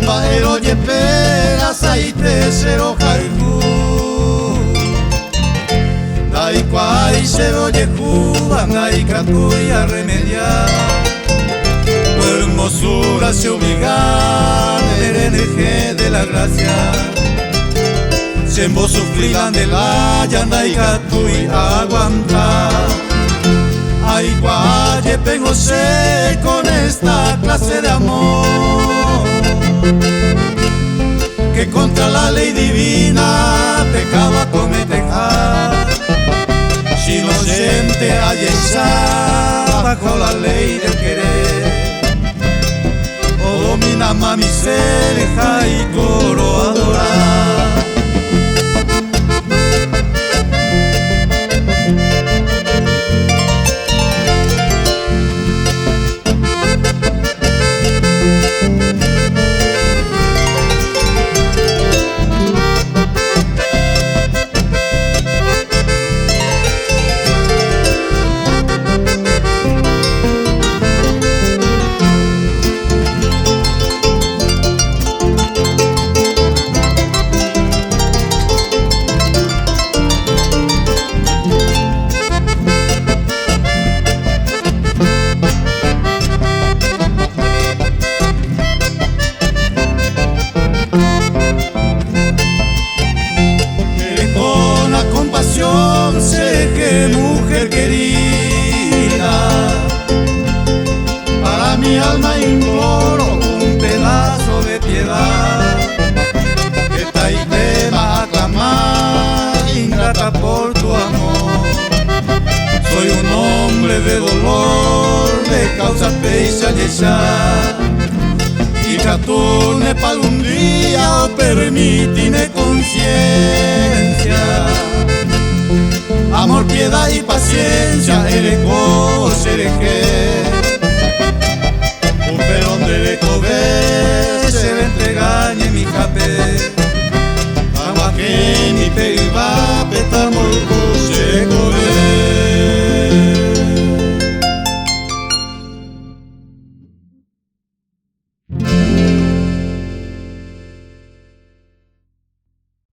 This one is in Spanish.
Paero yepera saite cero jaiku Dai kwai cero yehuba Dai katui a remediar Tu hermosura se obliga del NG de la gracia Se en vos sufrilan de la Dai katui aguantar Ay kwai yepengo sé con esta clase de amor que contra la ley divina pecaba cometejar. Si inocente allensá bajo la ley del querer, o domina mami cereja y coro adorar. Sé que mujer querida, para mi alma imploro un pedazo de piedad. Que Taite va a clamar, ingrata por tu amor. Soy un hombre de dolor, de causa peixa yesha. Y caturne pal un día o permitine conciencia. Amor, piedad y paciencia, ereco, sereje. Un perón de lecove, se le entregañe mi capé.